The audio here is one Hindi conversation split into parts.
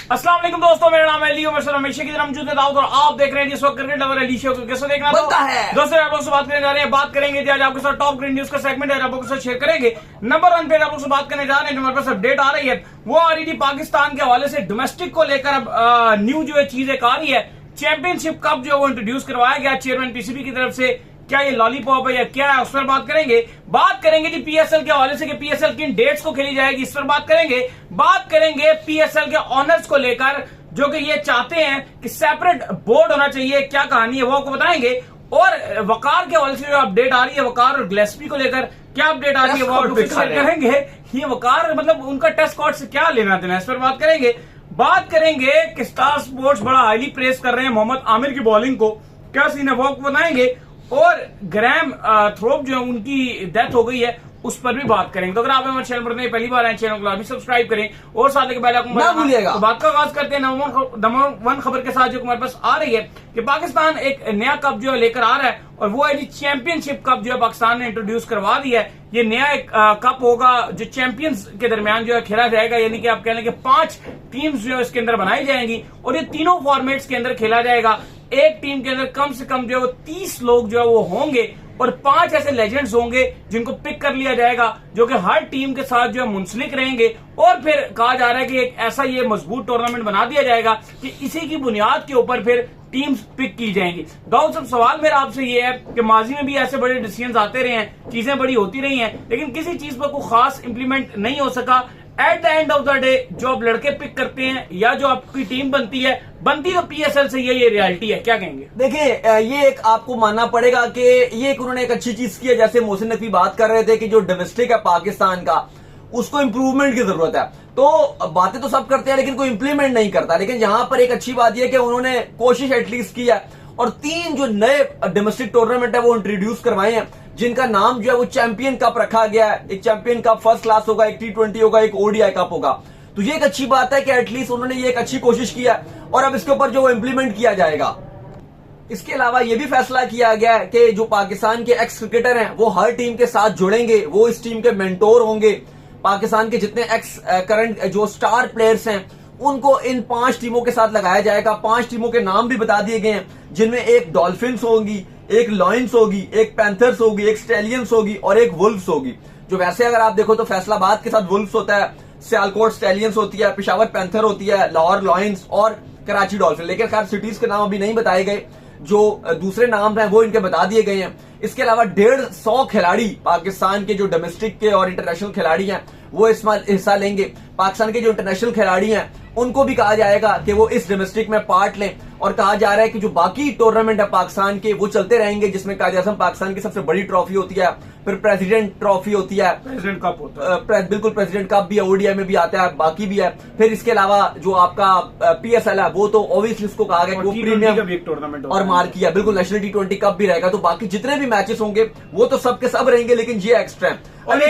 अस्सलाम वालेकुम दोस्तों, मेरा नाम है लियो मर्शल। हमेशा की तरह मौजूद है दाऊद और आप देख रहे हैं जिस वक्त क्रिकेट लवर अली शो को कैसे देखना बनता है। दोस्तों आप लोग से बात करने जा रहे हैं, बात करेंगे आज आपके साथ टॉप ग्रीन न्यूज का सेगमेंट है, आप लोगों के साथ शेयर करेंगे। नंबर 1 पे आप लोग से बात करने जा रहे हैं, जो हमारे पास अपडेट आ रही है वो आ रही थी पाकिस्तान के हवाले से। डोमेस्टिक को लेकर अब न्यू जो है चीज एक आ रही है। चैंपियनशिप कप जो है वो इंट्रोड्यूस करवाया गया चेयरमैन पीसीबी की तरफ से। क्या ये लॉलीपॉप है या क्या है, उस पर बात करेंगे जी पीएसएल के हवाले से कि पीएसएल किन डेट्स को खेली जाएगी, इस पर बात करेंगे पीएसएल के ऑनर्स को लेकर जो कि ये चाहते हैं कि सेपरेट बोर्ड होना चाहिए। क्या कहानी है वो आपको बताएंगे। और वकार के हवाले से जो अपडेट आ रही है, वकार और ग्लेस्पी को लेकर क्या अपडेट आ रही है वो आप लोग करेंगे। ये वकार मतलब उनका टेस्ट स्क्वाड से क्या लेना देना, इस पर बात करेंगे कि स्टार स्पोर्ट्स बड़ा हाईली प्रेस कर रहे हैं मोहम्मद आमिर की बॉलिंग को, क्या सीन है वो आपको बताएंगे। और ग्रैम थ्रोप जो है उनकी डेथ हो गई है, उस पर भी बात करेंगे। तो अगर आप हमारे चैनल पर नहीं पहली बार आए, चैनल को अभी सब्सक्राइब करें और साथ ही पहले ना भूलिएगा। तो बात का आगाज करते हैं नंबर 1 खबर के साथ जो हमारे पास आ रही है कि पाकिस्तान एक नया कप जो है लेकर आ रहा है और वो है जी चैंपियनशिप कप जो है पाकिस्तान ने इंट्रोड्यूस करवा दिया है। ये नया एक कप होगा जो चैंपियंस के दरमियान जो है खेला जाएगा, यानी कि आप कह लें कि 5 टीम्स जो है इसके अंदर बनाई जाएंगी और ये तीनों फॉर्मेट्स के अंदर खेला जाएगा। एक टीम के अंदर कम से कम जो है वो 30 लोग जो है वो होंगे और 5 ऐसे लेजेंड्स होंगे जिनको पिक कर लिया जाएगा जो कि हर टीम के साथ जो है मुंसलिक रहेंगे। और फिर कहा जा रहा है कि एक ऐसा ये मजबूत टूर्नामेंट बना दिया जाएगा कि इसी की बुनियाद के ऊपर फिर टीम्स पिक की जाएंगी। दाऊद साहब, सवाल मेरा आपसे ये है कि माजी में भी ऐसे बड़े डिसीजंस आते रहे हैं, चीजें बड़ी होती रही हैं, लेकिन किसी चीज पर कोई खास इंप्लीमेंट नहीं हो सका। At the end of the day जो आप लड़के पिक करते हैं या जो आपकी टीम बनती तो पीएसएल से ये रियलिटी है, क्या कहेंगे। देखिए, ये एक आपको मानना पड़ेगा कि ये एक उन्होंने एक अच्छी चीज की है। जैसे मोहसिन नकवी बात कर रहे थे कि जो डोमेस्टिक है पाकिस्तान का, उसको इंप्रूवमेंट की जरूरत है। तो बातें तो सब करते हैं लेकिन कोई इंप्लीमेंट नहीं करता। लेकिन यहां पर एक अच्छी बात यह है कि उन्होंने कोशिश एटलीस्ट की है और 3 जो नए डोमेस्टिक टूर्नामेंट है वो इंट्रोड्यूस करवाए हैं, जिनका नाम जो है वो चैंपियन कप रखा गया है। एक चैंपियन कप फर्स्ट क्लास होगा, एक T20 होगा, एक ओडीआई कप होगा। तो ये एक अच्छी बात है कि एटलीस्ट उन्होंने ये एक अच्छी कोशिश किया और अब इसके ऊपर जो वो इंप्लीमेंट किया जाएगा। इसके अलावा ये भी फैसला किया गया है कि जो पाकिस्तान के एक्स क्रिकेटर हैं वो हर टीम के साथ जुड़ेंगे, वो इस टीम के मेंटोर होंगे। पाकिस्तान के जितने एक्स करंट जो स्टार प्लेयर्स हैं उनको इन 5 टीमों के साथ लगाया जाएगा। 5 टीमों के नाम भी बता दिए गए हैं, जिनमें एक डॉल्फिन्स होगी, एक लॉयंस होगी, एक पैंथर्स होगी, एक स्टैलियंस होगी और एक वुल्फ्स होगी। जो वैसे अगर आप देखो तो फैसलाबाद के साथ वुल्फ्स होता है, सियालकोट स्टैलियंस होती है, पेशावर पैंथर होती है, लाहौर लॉयंस और कराची डॉल्फिन। लेकिन खैर सिटीज के नाम अभी नहीं बताए गए, जो दूसरे नाम हैं वो इनके बता दिए गए हैं। इसके अलावा 150 खिलाड़ी पाकिस्तान के जो डोमेस्टिक के और इंटरनेशनल खिलाड़ी हैं वो इसमें हिस्सा लेंगे। पाकिस्तान के जो इंटरनेशनल खिलाड़ी हैं उनको भी कहा जाएगा कि वो इस डोमेस्टिक में पार्ट लें। और कहा जा रहा है कि जो बाकी टूर्नामेंट है पाकिस्तान के वो चलते रहेंगे, जिसमें कायद-ए-आज़म पाकिस्तान की सबसे बड़ी ट्रॉफी होती है, फिर प्रेसिडेंट ट्रॉफी होती है, प्रेसिडेंट कप होता है, बिल्कुल प्रेसिडेंट कप भी है, ओडीआई में भी आता है, बाकी भी है। फिर इसके अलावा जो आपका पीएसएल है वो तो ऑब्वियसली उसको कहा गया कि वो प्रीमियम टूर्नामेंट और मार्की है। बिल्कुल नेशनल T20 कप भी रहेगा। तो बाकी जितने भी मैचेस होंगे वो तो सबके सब रहेंगे, लेकिन ये एक्स्ट्रा है। और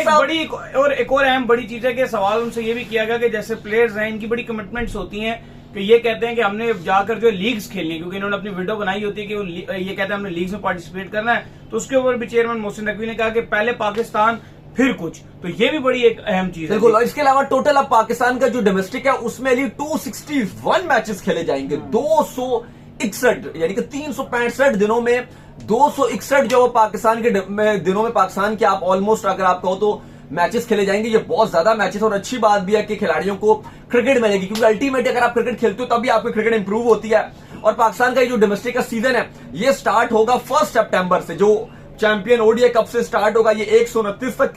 एक और अहम बड़ी चीज है कि सवाल उनसे ये भी किया गया कि जैसे प्लेयर्स हैं इनकी बड़ी कमिटमेंट्स होती हैं कि ये कहते हैं कि हमने जाकर जो लीग्स खेलनी है, क्योंकि इन्होंने अपनी वीडियो बनाई होती है कि ये कहते हैं हमने लीग्स में पार्टिसिपेट करना है। तो उसके ऊपर भी चेयरमैन मोहसिन नकवी ने कहा कि पहले पाकिस्तान फिर कुछ, तो ये भी बड़ी एक अहम चीज है। बिल्कुल। और इसके अलावा टोटल अब पाकिस्तान का जो डोमेस्टिक है उसमें 261 मैचेस खेले जाएंगे। 261 यानी कि 365 दिनों में 261 जो पाकिस्तान के दिनों में पाकिस्तान के आप ऑलमोस्ट अगर आप कहो तो मैचेस खेले जाएंगे। ये बहुत ज्यादा मैचेस और अच्छी बात भी है कि खिलाड़ियों को क्रिकेट मिलेगी, क्योंकि अल्टीमेटली अगर आप क्रिकेट खेलते हो तभी आपकी क्रिकेट इंप्रूव होती है। और पाकिस्तान का जो डोमेस्टिक का सीजन है ये स्टार्ट होगा 1 सितंबर से, जो चैंपियन ओडीआई कप से स्टार्ट होगा। ये 129 तक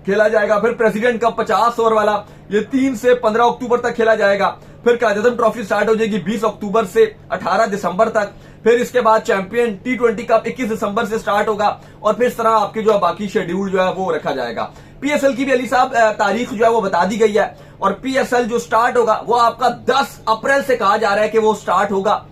खेला जाएगा। फिर प्रेसिडेंट कप 50 ओवर वाला ये 3 से 15 अक्टूबर तक खेला जाएगा। फिर कायद-ए-आज़म ट्रॉफी स्टार्ट हो जाएगी 20 अक्टूबर से 18 दिसंबर तक। फिर इसके बाद चैंपियन T20 कप 21 दिसंबर से स्टार्ट होगा और फिर इस तरह आपके जो बाकी शेड्यूल जो है वो रखा जाएगा। पीएसएल की भी अली साहब तारीख जो है वो बता दी गई है और पीएसएल जो स्टार्ट होगा वो आपका 10 अप्रैल से कहा जा रहा है कि वो स्टार्ट होगा।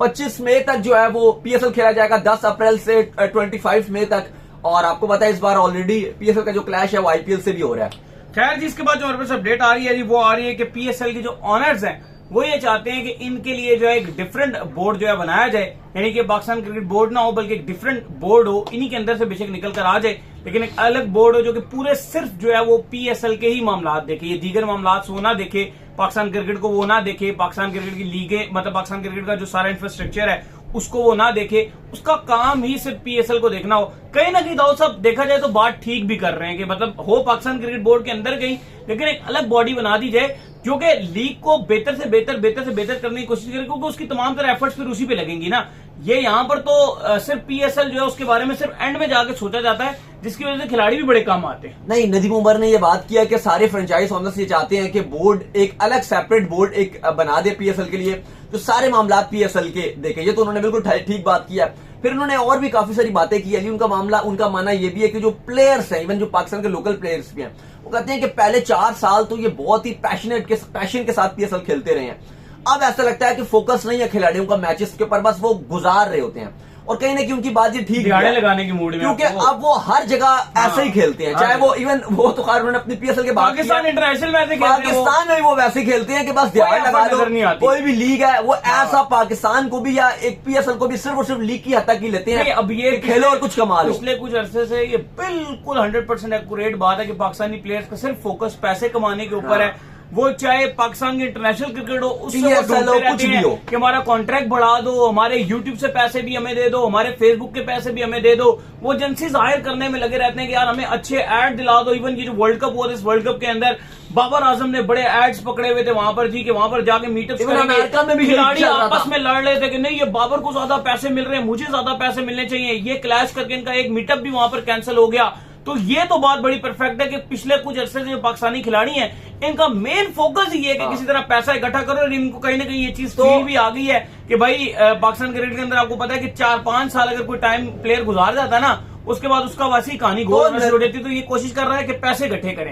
25 मई तक जो है वो पीएसएल खेला जाएगा, 10 अप्रैल से 25 मई तक। और आपको पता है इस बार ऑलरेडी पीएसएल का जो क्लैश है वो आईपीएल से भी हो रहा है। खैर जी, इसके बाद जो हमारे पास अपडेट आ रही है जी वो आ रही है कि पीएसएल के जो ऑनर्स हैं वो ये चाहते हैं कि इनके लिए जो है एक डिफरेंट बोर्ड जो है बनाया जाए, यानी कि पाकिस्तान क्रिकेट बोर्ड ना हो बल्कि एक डिफरेंट बोर्ड हो, इन्हीं के अंदर से बेशक निकल कर आ जाए। लेकिन एक अलग बोर्ड हो जो कि पूरे सिर्फ जो है वो पीएसएल के ही मामला देखे, ये दीगर मामला वो ना देखे, पाकिस्तान क्रिकेट को वो ना देखे, पाकिस्तान क्रिकेट की लीगें मतलब पाकिस्तान क्रिकेट का जो सारा इंफ्रास्ट्रक्चर है उसको वो ना देखे, उसका काम ही सिर्फ पीएसएल को देखना हो। कहीं ना कहीं दाऊद साहब देखा जाए तो बात ठीक भी कर रहे हैं कि मतलब हो पाकिस्तान क्रिकेट बोर्ड के अंदर गई, लेकिन एक अलग बॉडी बना दी जाए जो कि लीग को बेहतर से बेहतर करने की कोशिश करे, क्योंकि उसकी तमाम तरह एफर्ट्स फिर उसी पे लगेंगी ना। ये यहाँ पर तो सिर्फ पीएसएल जो है उसके बारे में सिर्फ एंड में जाके सोचा जाता है, जिसकी वजह से खिलाड़ी भी बड़े काम आते हैं। नहीं, नदीम उमर ने ये बात किया कि सारे फ्रेंचाइज ओनर्स ये चाहते हैं कि बोर्ड एक अलग सेपरेट बोर्ड एक बना दे पीएसएल के लिए, जो सारे मामला पीएसएल के देखे। ये तो उन्होंने बिल्कुल ठीक बात किया। फिर उन्होंने और भी काफी सारी बातें की। अली उनका मानना ये भी है कि जो प्लेयर्स हैं, इवन जो पाकिस्तान के लोकल प्लेयर्स भी हैं, वो कहते हैं कि पहले 4 साल तो ये बहुत ही पैशन के साथ पीएसएल खेलते रहे हैं। अब ऐसा लगता है कि फोकस नहीं है खिलाड़ियों का मैचेस के ऊपर, बस वो गुजार रहे होते हैं। और कहीं ना कहीं उनकी बात ये ठीक है लगाने की मूड में, क्योंकि अब वो हर जगह ऐसे ही खेलते हैं, चाहे वो इवन वो तो खैर उन्होंने अपनी पीएसएल के बाद पाकिस्तान इंटरनेशनल मैच पाकिस्तान में वो वैसे खेलते हैं कि बस ध्यान लगा दो, कोई भी लीग है वो ऐसा पाकिस्तान को भी या एक पीएसएल को भी सिर्फ और सिर्फ लीग की हद तक ही लेते हैं। अब ये खेलो और कुछ कमा लो। पिछले कुछ अरसे से ये बिल्कुल 100% एक्यूरेट बात है कि पाकिस्तानी प्लेयर्स का सिर्फ फोकस पैसे कमाने के ऊपर है। वो चाहे पाकिस्तान की इंटरनेशनल क्रिकेट हो, उससे वो ढूंढते रहते हैं कि हमारा कॉन्ट्रैक्ट बढ़ा दो, हमारे यूट्यूब से पैसे भी हमें दे दो, हमारे फेसबुक के पैसे भी हमें दे दो। वो एजेंसी जाहिर करने में लगे रहते हैं कि यार हमें अच्छे एड दिला दो। इवन ये जो वर्ल्ड कप हुआ था, इस वर्ल्ड कप के अंदर बाबर आजम ने बड़े एड्स पकड़े हुए थे वहां पर जी, कि वहां पर जाके मीटअप करेंगे, खिलाड़ी आपस में लड़ रहे थे कि नहीं ये बाबर को ज्यादा पैसे मिल रहे हैं, मुझे ज्यादा पैसे मिलने चाहिए। ये क्लैश करके इनका एक मीटअप भी वहां पर कैंसिल हो गया। तो ये तो बात बड़ी परफेक्ट है कि पिछले कुछ अरसे से जो पाकिस्तानी खिलाड़ी हैं, इनका मेन फोकस ये है कि किसी तरह पैसा इकट्ठा करो। और इनको कहीं ना कहीं ये चीज फील भी आ गई है कि भाई पाकिस्तान क्रिकेट के अंदर आपको पता है कि 4-5 साल अगर कोई टाइम प्लेयर गुजार जाता है ना, उसके बाद उसका वैसी कहानी गोल हो जाती है। तो ये कोशिश कर रहा है कि पैसे इकट्ठे करें।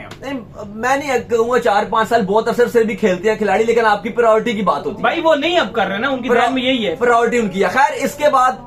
मैं नहीं कहूंगा 4-5 साल बहुत अरसे से भी खेलते हैं खिलाड़ी, लेकिन आपकी प्रायोरिटी की बात होती है भाई, वो नहीं अब कर रहे ना, उनकी ध्यान में यही है, प्रायोरिटी उनकी है। खैर इसके बाद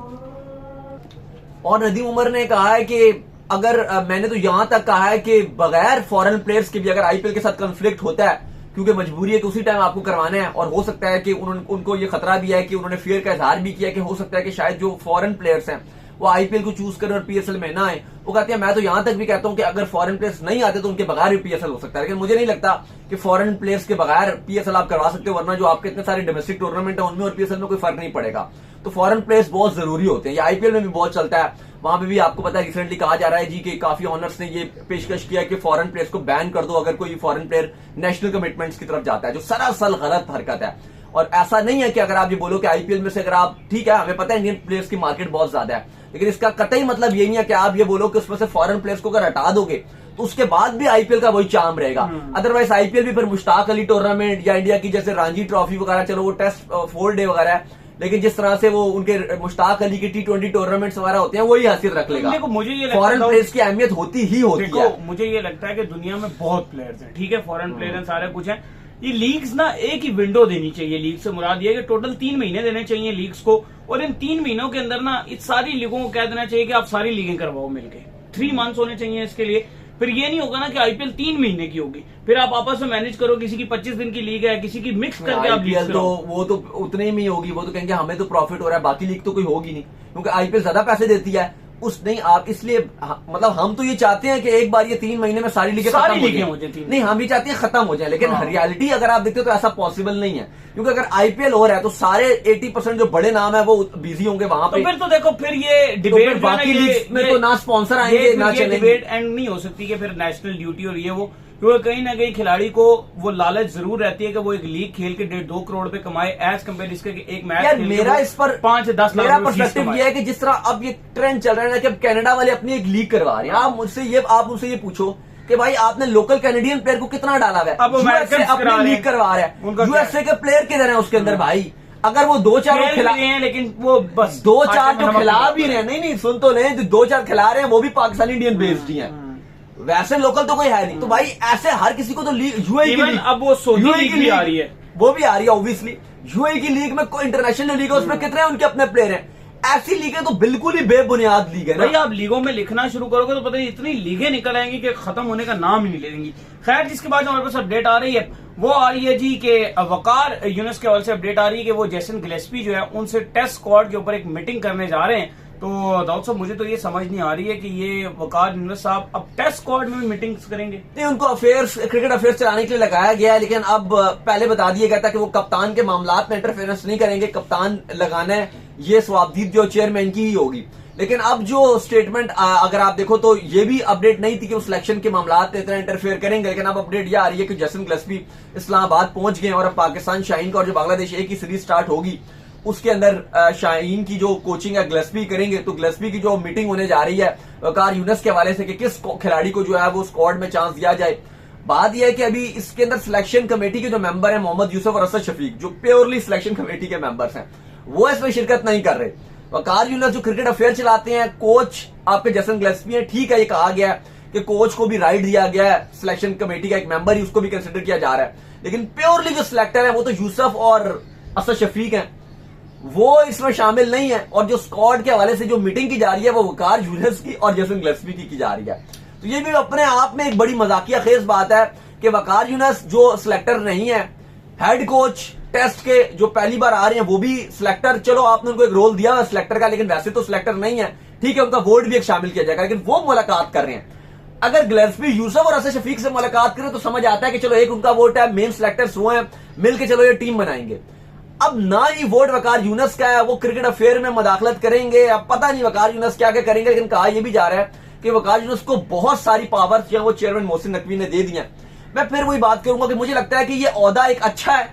और नदीम उमर ने कहा है कि अगर मैंने तो यहां तक कहा है कि बगैर फॉरेन प्लेयर्स के भी अगर आईपीएल के साथ कॉन्फ्लिक्ट होता है, क्योंकि मजबूरी है कि उसी टाइम आपको करवाना है, और हो सकता है कि उनको ये खतरा भी है कि उन्होंने फियर का इजहार भी किया कि हो सकता है कि शायद जो फॉरेन प्लेयर्स हैं वो आईपीएल को चूज करें और पीएसएल में ना आए। वो कहते हैं मैं तो यहां तक भी कहता हूं कि अगर फॉरेन प्लेयर्स नहीं आते तो उनके बगैर भी पीएसएल हो सकता है, लेकिन मुझे नहीं लगता कि फॉरेन प्लेयर्स के बगैर पीएसएल आप करवा सकते हो, वरना जो आपके इतने सारे डोमेस्टिक टूर्नामेंट है उनमें और पीएसएल में कोई फर्क नहीं पड़ेगा। तो फॉरेन प्लेयर्स बहुत जरूरी होते हैं। ये आईपीएल में भी बहुत चलता है, वहां पे भी आपको पता है रिसेंटली कहा जा रहा है जी कि काफी ऑनर्स ने ये पेशकश किया कि फॉरेन प्लेयर्स को बैन कर दो अगर कोई फॉरेन प्लेयर नेशनल कमिटमेंट्स की तरफ जाता है, जो सरासर गलत हरकत है। और ऐसा नहीं है कि अगर आप ये बोलो कि आईपीएल में से अगर आप, ठीक है हमें पता है इंडियन प्लेयर्स की मार्केट बहुत ज्यादा है, लेकिन इसका कतई मतलब ये नहीं है कि आप ये बोलो कि उसमें से फॉरेन प्लेयर्स को अगर हटा दोगे तो उसके बाद भी आईपीएल का वही चार्म रहेगा। अदरवाइज आईपीएल भी फिर मुश्ताक अली टूर्नामेंट या इंडिया की जैसे रणजी ट्रॉफी वगैरह, चलो वो टेस्ट 4 डे वगैरह है, लेकिन जिस तरह से वो उनके मुश्ताक अली के T20 टूर्नामेंट्स वगैरह होते हैं वही हैसियत रख लेगा। देखो मुझे ये फॉरेन प्लेयर्स की अहमियत होती है। मुझे ये लगता है कि दुनिया में बहुत प्लेयर्स हैं, ठीक है, फॉरेन प्लेयर हैं, सारे कुछ है। ये लीग्स ना एक ही विंडो देनी चाहिए। लीग से मुराद ये कि टोटल 3 महीने देने चाहिए लीग्स को, और इन 3 महीनों के अंदर ना इस सारी लीगों को कह देना चाहिए कि आप सारी लीगें करवाओ मिलके। 3 मंथ्स होने चाहिए इसके लिए। फिर ये नहीं होगा ना कि आईपीएल 3 महीने की होगी, फिर आप आपस में मैनेज करो, किसी की 25 दिन की लीग है, किसी की मिक्स करके आप आईपीएल तो वो तो उतने में ही होगी। वो तो कहेंगे हमें तो प्रॉफिट हो रहा है, बाकी लीग तो कोई होगी नहीं, क्योंकि आईपीएल ज्यादा पैसे देती है। उस नहीं आप इसलिए मतलब हम तो ये चाहते हैं कि एक बार ये 3 महीने में सारी लीगें खत्म हो जाए। नहीं, हम भी चाहते हैं खत्म हो जाए, लेकिन रियलिटी अगर आप देखते हो तो ऐसा पॉसिबल नहीं है, क्योंकि अगर आईपीएल हो रहा है तो सारे 80% जो बड़े नाम है वो बिजी होंगे वहां पे। तो फिर तो देखो फिर ये डिबेट बाकी लीग में तो ना स्पॉन्सर आएंगे ना चलेंगे। डिबेट एंड नहीं हो सकती कि फिर नेशनल ड्यूटी और ये वो, क्योंकि कहीं ना कहीं खिलाड़ी को वो लालच जरूर रहती है कि वो एक लीग खेल के 1.5-2 करोड़ पे कमाए, एज कम्पेयर इसके एक मैच। मेरा इस पर 5 से 10 मेरा पर्सपेक्टिव ये है कि जिस तरह अब ये ट्रेंड चल रहा है ना कि अब कनाडा वाले अपनी एक लीग करवा रहे हैं। आप मुझसे ये पूछो कि भाई आपने लोकल कैनेडियन प्लेयर को कितना डाला है? यूएसए अपनी लीग करवा रहे हैं, यूएसए के प्लेयर किधर है उसके अंदर भाई? अगर वो 2-4 खिला रहे हैं, लेकिन वो बस 2-4 जो खिला भी रहे हैं, नहीं सुन तो लें, जो 2-4 खिला रहे हैं वो भी पाकिस्तानी इंडियन बेस्ड ही है, वैसे लोकल तो कोई है नहीं। तो भाई ऐसे हर किसी को तो यूएई की लीग, अब वो सऊदी लीग भी आ रही है, वो भी आ रही है ऑब्वियसली। यूएई की लीग में कोई इंटरनेशनल लीग है, उसमें कितने उनके अपने प्लेयर हैं। ऐसी लीगें तो बिल्कुल ही बेबुनियाद लीग है ना। भाई आप लीगों में लिखना शुरू करोगे तो पता नहीं इतनी लीगें निकल आएंगी कि खत्म होने का नाम ही नहीं लेंगी। खैर, जिसके बाद हमारे पास अपडेट आ रही है वो आ रही है जी के वकार यूनुस के हवाले से अपडेट आ रही है कि वो जेसन गिलेस्पी जो है उनसे टेस्ट स्क्वाड के ऊपर एक मीटिंग करने जा रहे हैं, तो दाऊद साहब मुझे तो ये समझ नहीं आ रही है कि ये वकार यूनुस साहब अब टेस्ट स्क्वाड में भी मीटिंग्स करेंगे। नहीं, उनको अफेयर्स, क्रिकेट अफेयर्स चलाने के लिए लगाया गया है, लेकिन अब पहले बता दिया गया था कि वो कप्तान के मामलात में इंटरफेरेंस नहीं करेंगे, कप्तान लगाना है ये स्वाबदीद जो चेयरमैन की ही होगी। लेकिन अब जो स्टेटमेंट अगर आप देखो तो ये भी अपडेट नहीं थी कि वो सिलेक्शन के मामलात में इतना इंटरफेयर करेंगे, लेकिन अब अपडेट ये आ रही है कि जैसन गिलस्पी इस्लामाबाद पहुंच गए और अब पाकिस्तान शाहीन का और जो बांग्लादेश ए की सीरीज स्टार्ट होगी उसके अंदर शाहीन की जो कोचिंग है गिलस्पी करेंगे। तो गिलस्पी की जो मीटिंग होने जा रही है वकार यूनुस के हवाले से कि किस खिलाड़ी को जो है वो स्क्वाड में चांस दिया जाए। बात यह है कि अभी इसके अंदर सिलेक्शन कमेटी के जो मेंबर है मोहम्मद यूसुफ और असद शफीक, जो प्योरली सिलेक्शन कमेटी के मेंबर्स हैं, वो इसमें शिरकत नहीं कर रहे। वकार यूनुस जो क्रिकेट अफेयर चलाते हैं, कोच आपके जैसन गिलस्पी है, ठीक है, ये कहा गया है कि कोच को भी राइट दिया गया है, सिलेक्शन कमेटी का एक मेंबर ही उसको भी कंसिडर किया जा रहा है, लेकिन प्योरली जो सिलेक्टर है वो तो यूसुफ और असद शफीक हैं, वो इसमें शामिल नहीं है। और जो स्क्वाड के हवाले से जो मीटिंग की जा रही है वो वकार यूनुस की और जैसन गिलस्पी की जा रही है। तो ये भी अपने आप में एक बड़ी मजाकिया खेज बात है कि वकार यूनुस जो सिलेक्टर नहीं है, हेड कोच टेस्ट के जो पहली बार आ रहे हैं वो भी सिलेक्टर, चलो आपने उनको एक रोल दिया है सिलेक्टर का, लेकिन वैसे तो सिलेक्टर नहीं है, ठीक है, उनका वोट भी एक शामिल किया जाएगा, लेकिन वो मुलाकात कर रहे हैं। अगर गिलस्पी यूसुफ और असद शफीक से मुलाकात करें तो समझ आता है कि चलो एक उनका वोट है, मेन सिलेक्टर्स वो हैं, मिलकर चलो ये टीम बनाएंगे। अब ना ही वोट वकार यूनुस का है, वो क्रिकेट अफेयर में मदाखलत करेंगे, अब पता नहीं वकार यूनुस क्या क्या करेंगे, लेकिन कहा यह भी जा रहा है कि वकार यूनुस को बहुत सारी पावर जो वो चेयरमैन मोहसिन नकवी ने दे दी है। मैं फिर वही बात करूंगा कि मुझे लगता है कि ये ओहदा एक अच्छा है,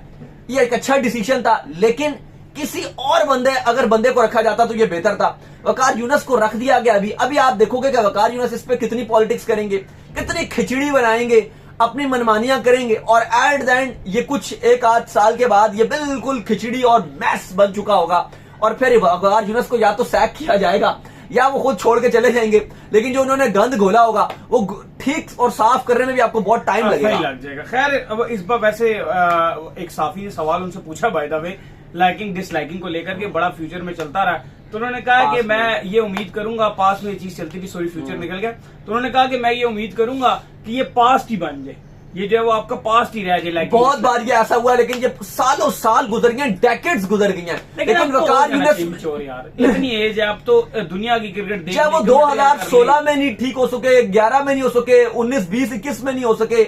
ये एक अच्छा डिसीजन था, लेकिन किसी और बंदे को रखा जाता तो ये बेहतर था। वकार यूनुस को रख दिया गया। अभी आप देखोगे कि वकार यूनुस इस पे कितनी पॉलिटिक्स करेंगे, कितनी खिचड़ी बनाएंगे, अपनी मनमानियां करेंगे, और एट द एंड ये कुछ एक आध साल के बाद ये बिल्कुल खिचड़ी और मैस बन चुका होगा, और फिर वकार यूनुस को या तो सैक किया जाएगा या वो खुद छोड़ के चले जाएंगे, लेकिन जो उन्होंने गंद घोला होगा वो ठीक और साफ करने में भी आपको बहुत टाइम लगेगा। लग जाएगा। खैर, अब इस बार वैसे एक साफी ने सवाल उनसे पूछा by the way liking disliking को लेकर के, बड़ा फ्यूचर में चलता रहा, तो उन्होंने कहा कि मैं ये उम्मीद करूंगा, पास में ये चीज चलती थी, सॉरी फ्यूचर निकल गया, तो उन्होंने कहा कि मैं ये उम्मीद करूंगा कि ये पास्ट ही बन जाए, ये जो है वो आपका पास्ट ही रह जाए। लाइक बहुत बार ये ऐसा हुआ, लेकिन ये सालों साल गुजर गए, डेकेड्स गुजर गई हैं, लेकिन वकार यूनुस यार इतनी एज है, अब तो दुनिया की क्रिकेट चाहे वो 2016 में नहीं ठीक हो सके, 11 में नहीं हो सके, 19, 20, 21 में नहीं हो सके,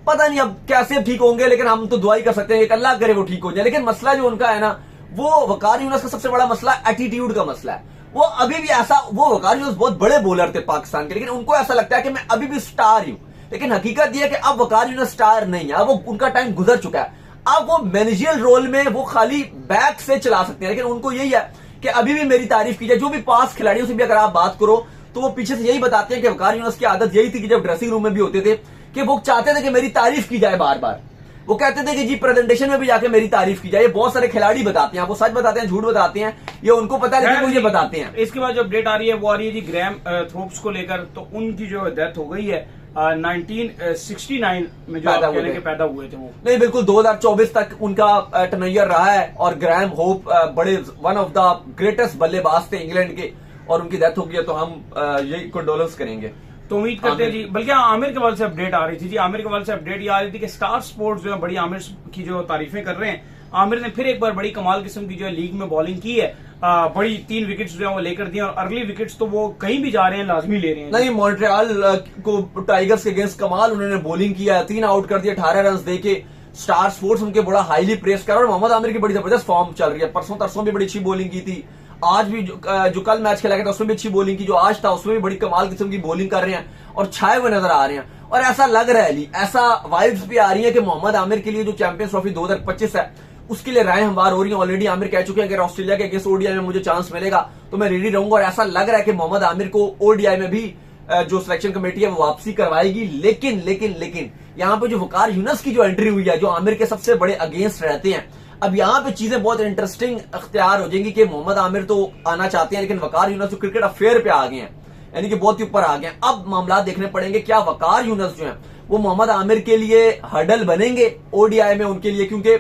पता नहीं अब कैसे ठीक होंगे, लेकिन हम तो दुआई कर सकते हैं कि अल्लाह करे वो ठीक हो जाए। लेकिन मसला जो उनका है ना, वो वकार यूनुस का सबसे बड़ा मसला एटीट्यूड का मसला है। वो अभी भी ऐसा, वो वकार यूनुस बहुत बड़े बॉलर थे पाकिस्तान के, लेकिन उनको ऐसा लगता है कि मैं अभी भी स्टार हूं, लेकिन हकीकत यह है कि अब वकार यूनुस स्टार नहीं है, अब वो उनका टाइम गुजर चुका है। अब वो मैनेजरियल रोल में वो खाली बैक से चला सकते हैं, लेकिन उनको यही है कि अभी भी मेरी तारीफ की जाए। जो भी पास खिलाड़ियों से भी अगर आप बात करो तो वो पीछे से यही बताते हैं कि वकार यूनुस की आदत यही थी कि जब ड्रेसिंग रूम में भी होते थे कि वो चाहते थे कि मेरी तारीफ की जाए, बार बार वो कहते थे कि जी प्रेजेंटेशन में भी जाके मेरी तारीफ की जाए। ये बहुत सारे खिलाड़ी बताते हैं, वो सच बताते हैं झूठ बताते हैं, ये उनको पता है, लेकिन वो ये बताते हैं। इसके बाद जो अपडेट आ रही है वो आ रही है जी ग्रैम थोप्स को लेकर, तो उनकी जो डेथ हो गई है 1969 में जो पैदा हुए थे वो। नहीं, बिल्कुल 2024 तक उनका टनयर रहा है, और ग्रैम होप बड़े वन ऑफ द ग्रेटेस्ट बल्लेबाज थे इंग्लैंड के, और उनकी डेथ हो गई है, तो हम यही कंडोलेंस करेंगे। तो उम्मीद करते हैं जी, बल्कि आमिर के वाल से अपडेट आ रही थी जी, आमिर के वाल से अपडेट ये आ रही थी कि स्टार स्पोर्ट्स जो है बड़ी आमिर की जो तारीफें कर रहे हैं। आमिर ने फिर एक बार बड़ी कमाल किस्म की जो है लीग में बॉलिंग की है, बड़ी 3 विकेट्स जो है वो लेकर दी, और अर्ली विकेट्स तो वो कहीं भी जा रहे हैं लाजमी ले रहे हैं। नहीं, मॉन्ट्रियल को टाइगर्स के अगेंस्ट कमाल उन्होंने बॉलिंग किया, 3 आउट कर दिया 18 रन देके। स्टार स्पोर्ट्स उनके बड़ा हाईली प्रेस कर रहा है, और मोहम्मद आमिर की बड़ी जबरदस्त फॉर्म चल रही है। परसों तरसों भी बड़ी अच्छी बॉलिंग की थी, आज भी जो कल मैच खेला गया था उसमें भी अच्छी बॉलिंग की, जो आज था उसमें भी बड़ी कमाल किस्म की बॉलिंग कर रहे हैं और छाए हुए नजर आ रहे हैं। और ऐसा लग रहा है, ऐसा वाइब्स भी आ रही है कि मोहम्मद आमिर के लिए जो चैंपियंस ट्रॉफी 2025 है उसके लिए राय हमवार हो रही है। ऑलरेडी आमिर कह चुके हैं कि अगर ऑस्ट्रेलिया के अगेंस्ट ओडीआई में मुझे चांस मिलेगा तो मैं रेडी रहूंगा, और ऐसा लग रहा है कि मोहम्मद आमिर को ओडीआई में भी जो सिलेक्शन कमेटी है वो वापसी करवाएगी। लेकिन यहाँ पे जो वकार यूनुस की जो एंट्री हुई है, जो आमिर के सबसे बड़े अगेंस्ट रहते हैं, अब यहाँ पे चीजें बहुत इंटरेस्टिंग अख्तियार हो जाएंगी कि मोहम्मद आमिर तो आना चाहते हैं, लेकिन वकार यूनुस जो क्रिकेट अफेयर पे आ गए हैं, यानी कि बहुत ही ऊपर आ गए हैं। अब मामला देखने पड़ेंगे, क्या वकार यूनुस जो है वो मोहम्मद आमिर के लिए हर्डल बनेंगे ओडीआई में उनके लिए, क्योंकि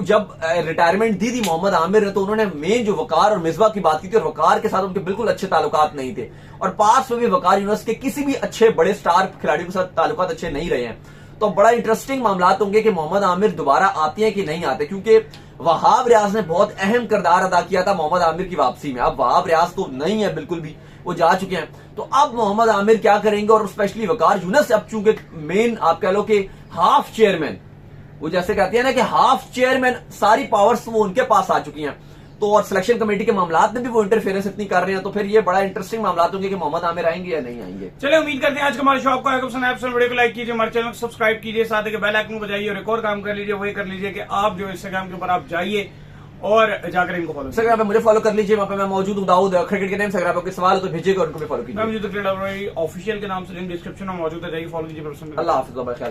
जब रिटायरमेंट दी थी मोहम्मद आमिर ने तो उन्होंने मेन जो वकार और मिसबा की बात की थी, और वकार के साथ उनके बिल्कुल अच्छे ताल्लुकात नहीं थे, और पास में भी वकार यूनुस के किसी भी अच्छे बड़े स्टार खिलाड़ियों के साथ ताल्लुकात अच्छे नहीं रहे हैं। तो बड़ा इंटरेस्टिंग मामला होंगे कि मोहम्मद आमिर दोबारा आते हैं कि नहीं आते, क्योंकि वहाब रियाज ने बहुत अहम किरदार अदा किया था मोहम्मद आमिर की वापसी में। अब वहाब रियाज तो नहीं है बिल्कुल भी, वो जा चुके हैं। तो अब मोहम्मद आमिर क्या करेंगे, और स्पेशली वकार यूनुस अब चूंकि मेन आप कह लो कि हाफ चेयरमैन, वो जैसे कहते हैं ना कि हाफ चेयरमैन, सारी पावर्स वो उनके पास आ चुकी हैं। तो और सिलेक्शन कमेटी के मामलात में भी वो इंटरफेरेंस इतनी कर रहे हैं, तो फिर ये बड़ा इंटरेस्टिंग मामला होंगे कि मोहम्मद आमिर आएंगे या नहीं आएंगे। चलिए उम्मीद करते हैं आज का हमारे शो आपको वीडियो को लाइक कीजिए, हमारे चैनल को सब्सक्राइब कीजिए, साथ ही बेल आइकन को बजाइए और एक और काम कर लीजिए, वही कर लीजिए कि आप जो इंस्टाग्राम के ऊपर आप जाइए और जाकर इनको फॉलो इंस्टाग्राम पे मुझे फॉलो कर लीजिए, वहां पे मैं मौजूद हूं, दाऊद क्रिकेट के नाम। इंस्टाग्राम पे कोई सवाल हो तो भेजिएगा और उनको भी फॉलो कीजिए। मैं ऑफिशियल के नाम से लिंक डिस्क्रिप्शन में मौजूद है, जाइए फॉलो कीजिए। अल्लाह हाफिज।